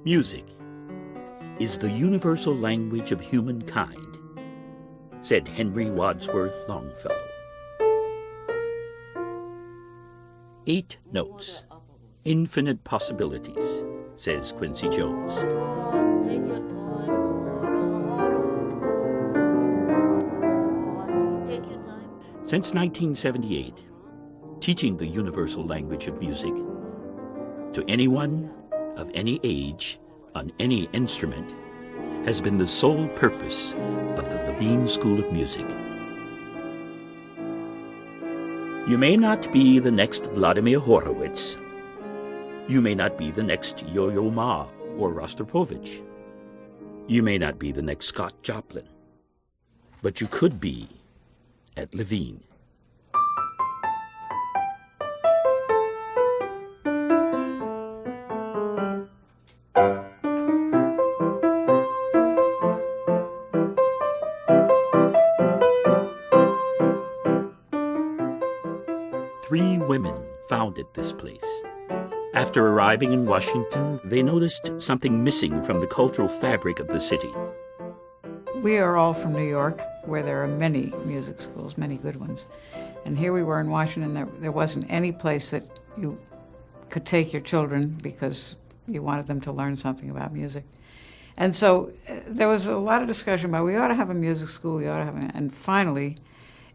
Music is the universal language of humankind, said Henry Wadsworth Longfellow. 8 notes, infinite possibilities, says Quincy Jones. Since 1978, teaching the universal language of music to anyone of any age on any instrument has been the sole purpose of the Levine School of Music. You may not be the next Vladimir Horowitz. You may not be the next Yo-Yo Ma or Rostropovich. You may not be the next Scott Joplin. But you could be at Levine. Three women founded this place. After arriving in Washington, they noticed something missing from the cultural fabric of the city. We are all from New York, where there are many music schools, many good ones. And here we were in Washington, there wasn't any place that you could take your children because you wanted them to learn something about music. And so there was a lot of discussion about we ought to have a music school, and finally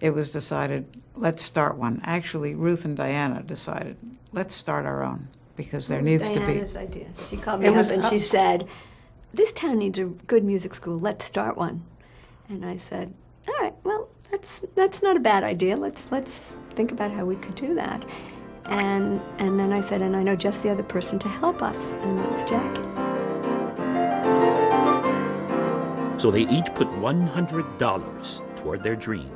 it was decided, let's start one. Actually, Ruth and Diana decided, let's start our own, because there needs to be. Diana's idea. She called me up and she said, this town needs a good music school, let's start one. And I said, all right, well, that's not a bad idea. Let's think about how we could do that. And then I said, and I know just the other person to help us, and that was Jackie. So they each put $100 toward their dream,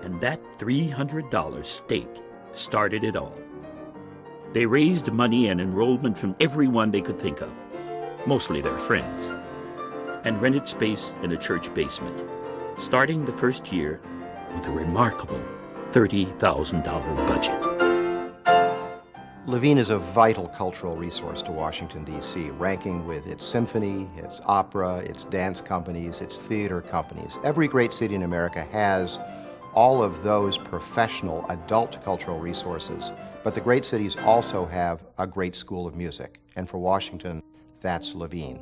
and that $300 stake started it all. They raised money and enrollment from everyone they could think of, mostly their friends, and rented space in a church basement, starting the first year with a remarkable $30,000 budget. Levine is a vital cultural resource to Washington, D.C., ranking with its symphony, its opera, its dance companies, its theater companies. Every great city in America has all of those professional adult cultural resources, but the great cities also have a great school of music, and for Washington, that's Levine.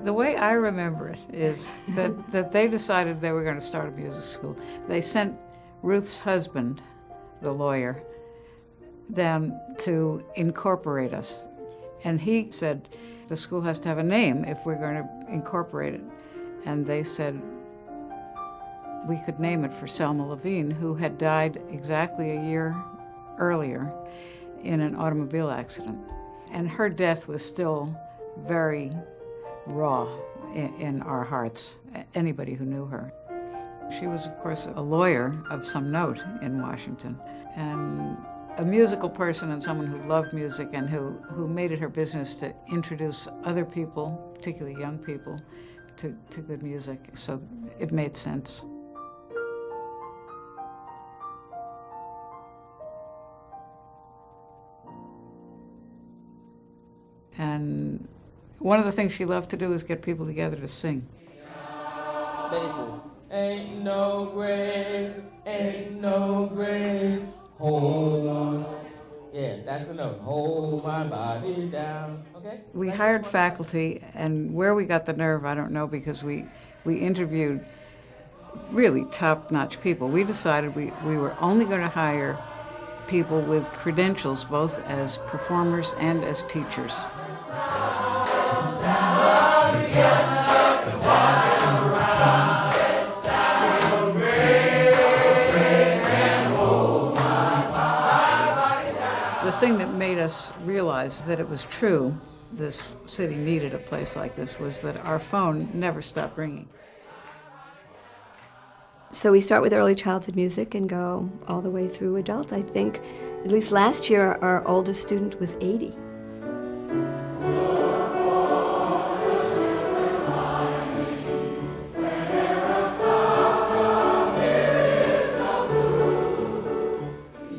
The way I remember it is that they decided they were going to start a music school. They sent Ruth's husband, the lawyer, down to incorporate us. And he said, the school has to have a name if we're going to incorporate it. And they said we could name it for Selma Levine, who had died exactly a year earlier in an automobile accident. And her death was still very raw in our hearts, anybody who knew her. She was, of course, a lawyer of some note in Washington, and a musical person and someone who loved music and who made it her business to introduce other people, particularly young people, to good music. So it made sense. And one of the things she loved to do is get people together to sing. Basses. Ain't no grave, hold. Yeah, that's the note. Hold my body down. Okay? We hired faculty, and where we got the nerve, I don't know, because we interviewed really top-notch people. We decided we were only going to hire people with credentials, both as performers and as teachers. The thing that made us realize that it was true, this city needed a place like this, was that our phone never stopped ringing. So we start with early childhood music and go all the way through adult. I think, at least last year, our oldest student was 80.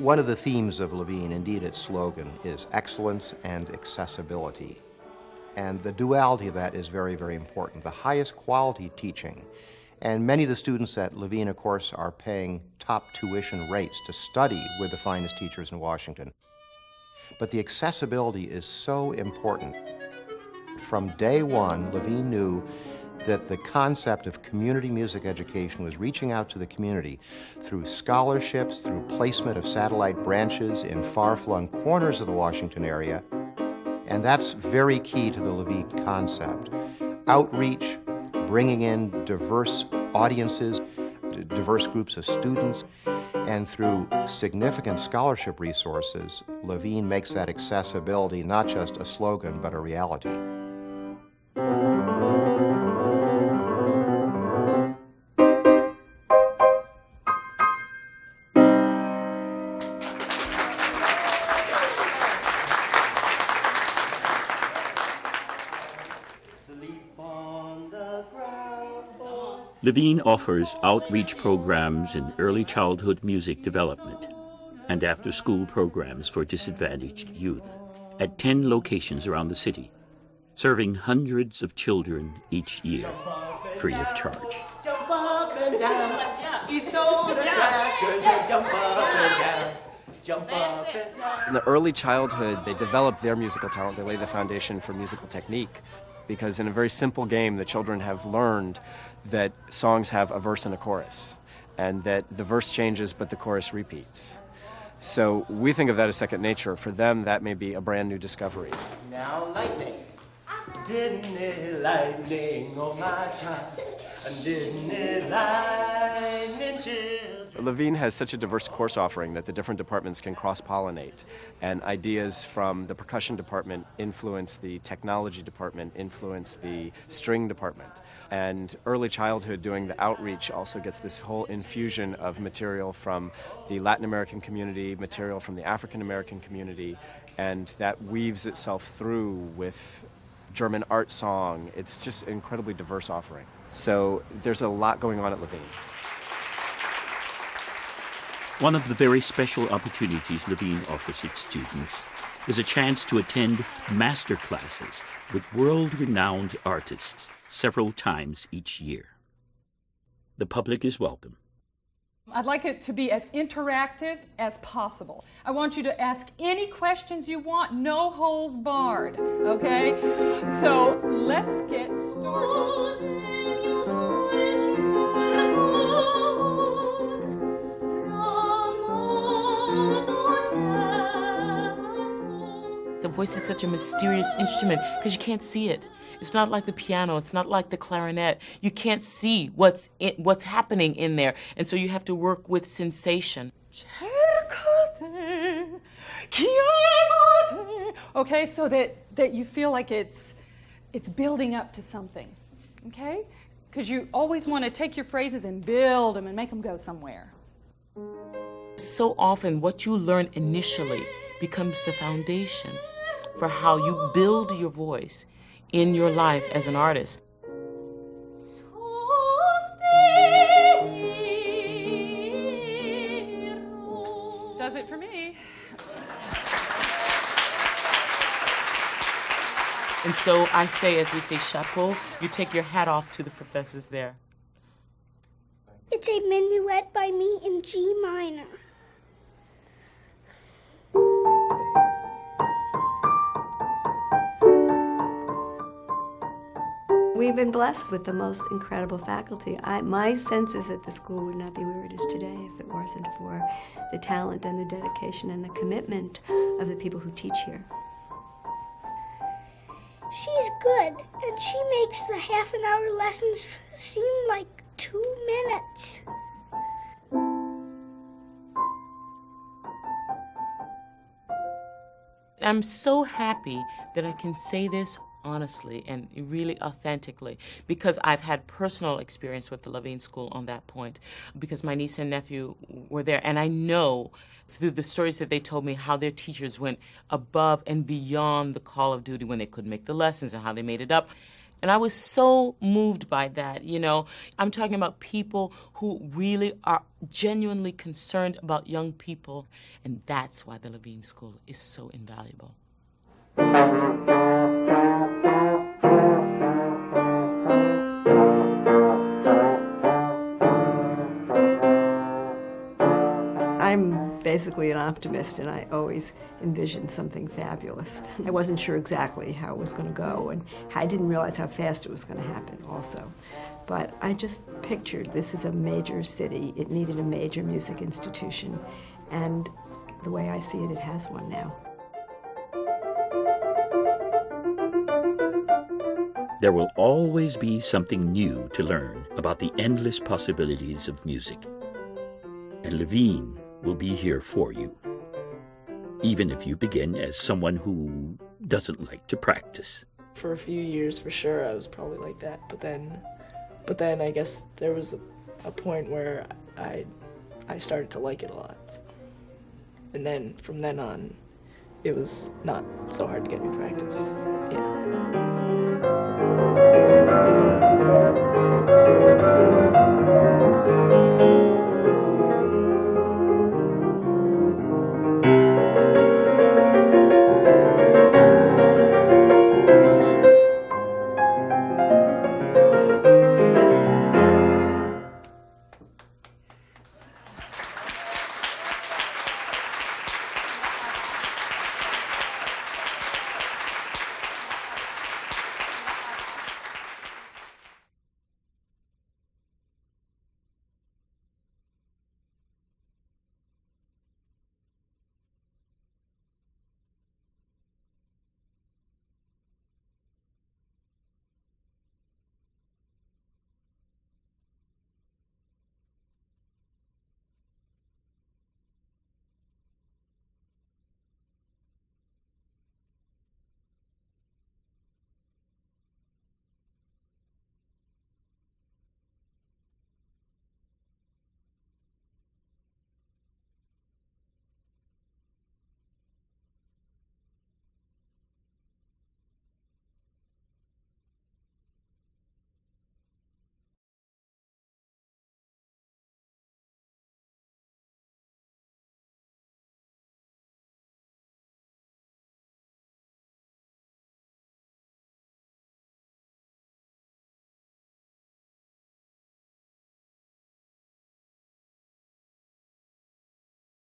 One of the themes of Levine, indeed its slogan, is excellence and accessibility. And the duality of that is very, very important. The highest quality teaching, and many of the students at Levine, of course, are paying top tuition rates to study with the finest teachers in Washington. But the accessibility is so important. From day one, Levine knew that the concept of community music education was reaching out to the community through scholarships, through placement of satellite branches in far-flung corners of the Washington area. And that's very key to the Levine concept. Outreach, bringing in diverse audiences, diverse groups of students, and through significant scholarship resources, Levine makes that accessibility not just a slogan, but a reality. Levine offers outreach programs in early childhood music development and after-school programs for disadvantaged youth at 10 locations around the city, serving hundreds of children each year, free of charge. Jump up and down, eat soda crackers and jump up and down. Jump up and down. In the early childhood, they develop their musical talent. They lay the foundation for musical technique. Because in a very simple game, the children have learned that songs have a verse and a chorus, and that the verse changes but the chorus repeats. So we think of that as second nature. For them, that may be a brand new discovery. Now lightning, didn't it lightning, oh my child, didn't it lightning children. Levine has such a diverse course offering that the different departments can cross-pollinate, and ideas from the percussion department influence the technology department, influence the string department. And early childhood doing the outreach also gets this whole infusion of material from the Latin American community, material from the African American community, and that weaves itself through with German art song. It's just an incredibly diverse offering. So there's a lot going on at Levine. One of the very special opportunities Levine offers its students is a chance to attend master classes with world-renowned artists several times each year. The public is welcome. I'd like it to be as interactive as possible. I want you to ask any questions you want, no holes barred, okay? So let's get started. The voice is such a mysterious instrument because you can't see it. It's not like the piano. It's not like the clarinet. You can't see what's happening in there, and so you have to work with sensation. Okay, so that you feel like it's building up to something, okay? Because you always want to take your phrases and build them and make them go somewhere. So often what you learn initially becomes the foundation for how you build your voice in your life as an artist. Does it for me. And so I say, as we say, chapeau, you take your hat off to the professors there. It's a minuet by me in G minor. We've been blessed with the most incredible faculty. My sense is that the school would not be where it is today if it wasn't for the talent and the dedication and the commitment of the people who teach here. She's good, and she makes the half-an-hour lessons seem like 2 minutes. I'm so happy that I can say this honestly and really authentically because I've had personal experience with the Levine School on that point because my niece and nephew were there, and I know through the stories that they told me how their teachers went above and beyond the call of duty when they couldn't make the lessons and how they made it up. And I was so moved by that, you know. I'm talking about people who really are genuinely concerned about young people, and that's why the Levine School is so invaluable. I'm basically an optimist, and I always envisioned something fabulous. I wasn't sure exactly how it was going to go, and I didn't realize how fast it was going to happen also. But I just pictured this is a major city. It needed a major music institution, and the way I see it, it has one now. There will always be something new to learn about the endless possibilities of music. And Levine will be here for you, even if you begin as someone who doesn't like to practice. For a few years, for sure, I was probably like that. But then I guess there was a point where I started to like it a lot. So. And then from then on, it was not so hard to get me practice. Yeah.